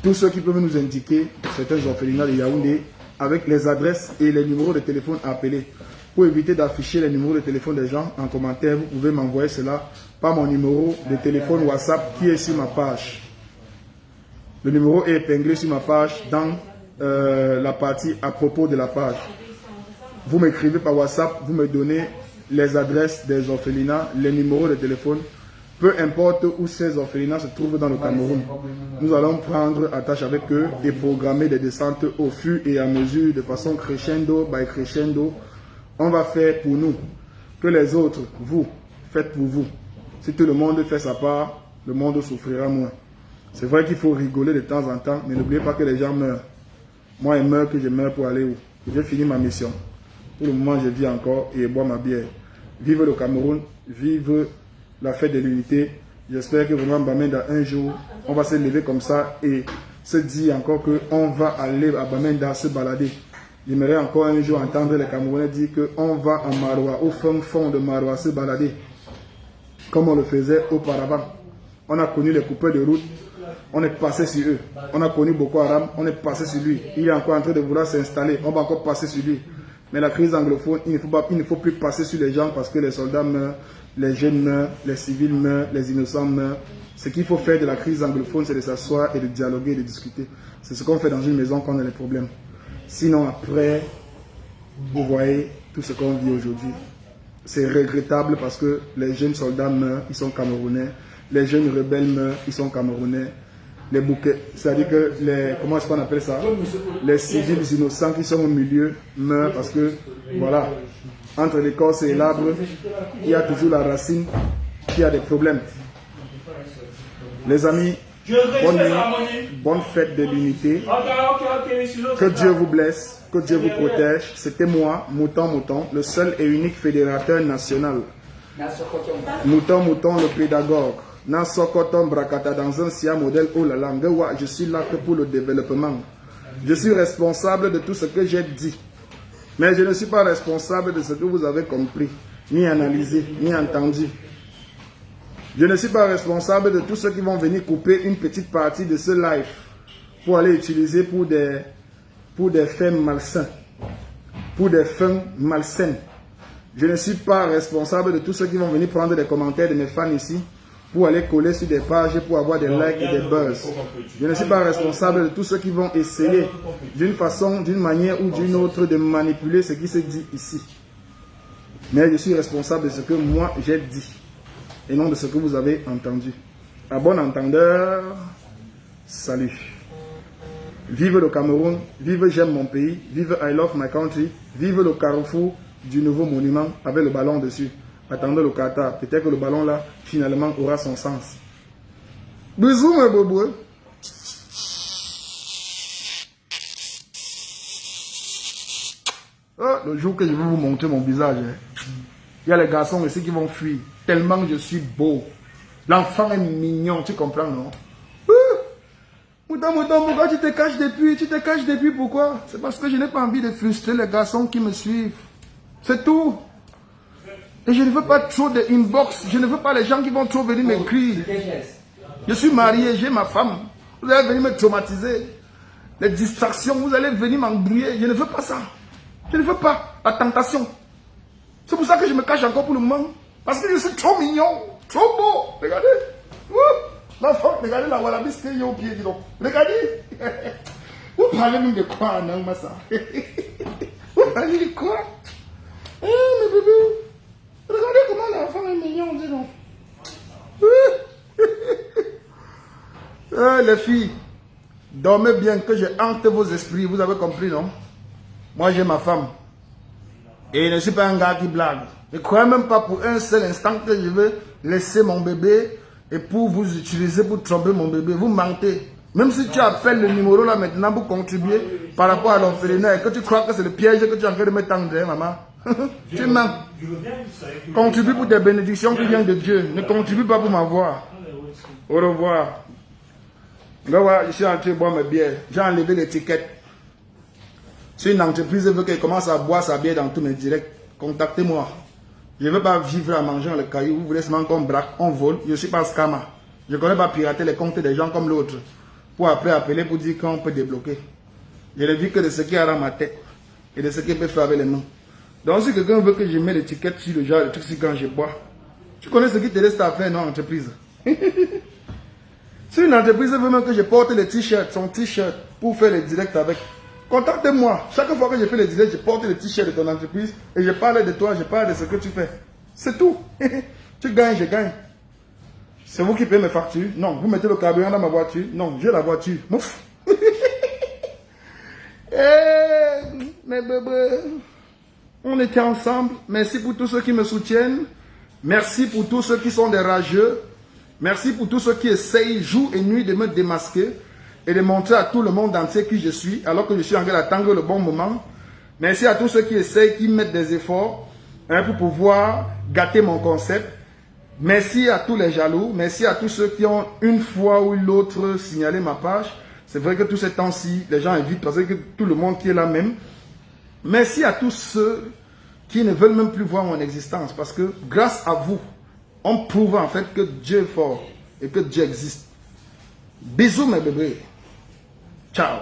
Tous ceux qui peuvent nous indiquer certains orphelinats de Yaoundé avec les adresses et les numéros de téléphone à appeler. Pour éviter d'afficher les numéros de téléphone des gens en commentaire, vous pouvez m'envoyer cela par mon numéro de téléphone WhatsApp qui est sur ma page. Le numéro est épinglé sur ma page dans la partie à propos de la page. Vous m'écrivez par WhatsApp, vous me donnez les adresses des orphelinats, les numéros de téléphone. Peu importe où ces orphelinats se trouvent dans le Cameroun, nous allons prendre attache avec eux et programmer des descentes au fur et à mesure, de façon crescendo by crescendo. On va faire pour nous, que les autres, vous, faites pour vous. Si tout le monde fait sa part, le monde souffrira moins. C'est vrai qu'il faut rigoler de temps en temps, mais n'oubliez pas que les gens meurent. Moi, ils meurent que je meurs pour aller où? J'ai fini ma mission. Pour le moment, je vis encore et bois ma bière. Vive le Cameroun, vive la fête de l'unité. J'espère que vraiment, Bamenda, un jour, on va se lever comme ça et se dire encore qu'on va aller à Bamenda se balader. J'aimerais encore un jour entendre les Camerounais dire qu'on va à Maroua, au fond de Maroua, se balader, comme on le faisait auparavant. On a connu les coupeurs de route, on est passé sur eux. On a connu Boko Haram, on est passé sur lui. Il est encore en train de vouloir s'installer, on va encore passer sur lui. Mais la crise anglophone, il ne faut plus passer sur les gens parce que les soldats meurent, les jeunes meurent, les civils meurent, les innocents meurent. Ce qu'il faut faire de la crise anglophone, c'est de s'asseoir et de dialoguer et de discuter. C'est ce qu'on fait dans une maison quand on a des problèmes. Sinon, après, vous voyez tout ce qu'on vit aujourd'hui. C'est regrettable parce que les jeunes soldats meurent, ils sont camerounais. Les jeunes rebelles meurent, ils sont camerounais. Les bouquets, c'est-à-dire que comment est-ce qu'on appelle ça? Les civils innocents qui sont au milieu meurent parce que, voilà, entre l'écorce et l'arbre, il y a toujours la racine qui a des problèmes. Les amis, Je respecte bonne l'harmonie. nuit, bonne fête de l'unité. Ok, sinon, Que c'est Dieu ça. vous blesse, que Dieu vous protège. C'était moi, Mouton, le seul et unique fédérateur national. Mouton, le pédagogue. Nasokoton Brakata dans un Sia modèle. Oh là là, je suis là que pour le développement. Je suis responsable de tout ce que j'ai dit. Mais je ne suis pas responsable de ce que vous avez compris, ni analysé, ni entendu. Je ne suis pas responsable de tous ceux qui vont venir couper une petite partie de ce live pour aller utiliser pour des fins malsains. Pour des fins malsaines. Je ne suis pas responsable de tous ceux qui vont venir prendre des commentaires de mes fans ici pour aller coller sur des pages pour avoir des likes et des buzz. Je ne suis pas responsable de tous ceux qui vont essayer d'une façon, d'une manière ou d'une autre de manipuler ce qui se dit ici. Mais je suis responsable de ce que moi j'ai dit et non de ce que vous avez entendu. À bon entendeur, salut. Vive le Cameroun, vive j'aime mon pays, vive I love my country, vive le carrefour du nouveau monument avec le ballon dessus. Attendez le Qatar, peut-être que le ballon là, finalement, aura son sens. Bisous mes bobos. Oh, le jour que je vais vous montrer mon visage, il y a les garçons ici qui vont fuir, tellement je suis beau. L'enfant est mignon, tu comprends, non? Mouton, pourquoi tu te caches depuis? Tu te caches depuis, pourquoi? C'est parce que je n'ai pas envie de frustrer les garçons qui me suivent. C'est tout. Et je ne veux pas trop de inbox. Je ne veux pas les gens qui vont trop venir m'écrire. Je suis marié, j'ai ma femme. Vous allez venir me traumatiser. Les distractions, vous allez venir m'embrouiller. Je ne veux pas ça. Je ne veux pas la tentation. C'est pour ça que je me cache encore pour le moment. Parce que je suis trop mignon, trop beau. Regardez. L'enfant, regardez la Wallabies qu'il y a au pied. Dis donc. Regardez. Vous parlez même de quoi, non, Massa? Vous parlez de quoi? Eh, mes bébés. Regardez comment l'enfant est mignon, dis donc. Les filles, dormez bien que je hante vos esprits. Vous avez compris, non? Moi, j'ai ma femme. Et je ne suis pas un gars qui blague. Ne croyez même pas pour un seul instant que je vais laisser mon bébé et pour vous utiliser pour tromper mon bébé. Vous mentez. Même si tu appelles le numéro là maintenant pour contribuer par rapport à l'orphelinat et que tu crois que c'est le piège que tu es en train de me tendre, hein, maman. Tu mens. Contribue pour des bénédictions qui viennent de Dieu. Ne contribue pas pour m'avoir. Au revoir. Là, voilà, je suis en train de boire mes bières. J'ai enlevé l'étiquette. Si une entreprise veut qu'elle commence à boire sa bière dans tous mes directs, contactez-moi. Je ne veux pas vivre à manger dans le caillou. Vous voulez seulement qu'on braque, on vole. Je ne suis pas scammer. Je ne connais pas pirater les comptes des gens comme l'autre. Pour après appeler pour dire qu'on peut débloquer. Je ne vis que de ce qui est dans ma tête. Et de ce qu'il peut faire avec les mains. Donc si quelqu'un veut que je mette l'étiquette sur le genre de truc quand je bois, tu connais ce qui te reste à faire, non, entreprise? Si une entreprise veut même que je porte les t-shirts, son t-shirt, pour faire les directs avec, contactez-moi. Chaque fois que je fais les directs, je porte les t-shirts de ton entreprise et je parle de toi, je parle de ce que tu fais. C'est tout. Tu gagnes, je gagne. C'est vous qui payez mes factures? Non. Vous mettez le carburant dans ma voiture? Non, j'ai la voiture. Mouf. Mes bébés, on était ensemble. Merci pour tous ceux qui me soutiennent. Merci pour tous ceux qui sont des rageux. Merci pour tous ceux qui essayent jour et nuit de me démasquer et de montrer à tout le monde entier qui je suis, alors que je suis en train d'attendre le bon moment. Merci à tous ceux qui essayent, qui mettent des efforts pour pouvoir gâter mon concept. Merci à tous les jaloux. Merci à tous ceux qui ont une fois ou l'autre signalé ma page. C'est vrai que tous ces temps-ci, les gens évitent parce que tout le monde qui est là même. Merci à tous ceux qui ne veulent même plus voir mon existence parce que grâce à vous, on prouve en fait que Dieu est fort et que Dieu existe. Bisous mes bébés. Ciao.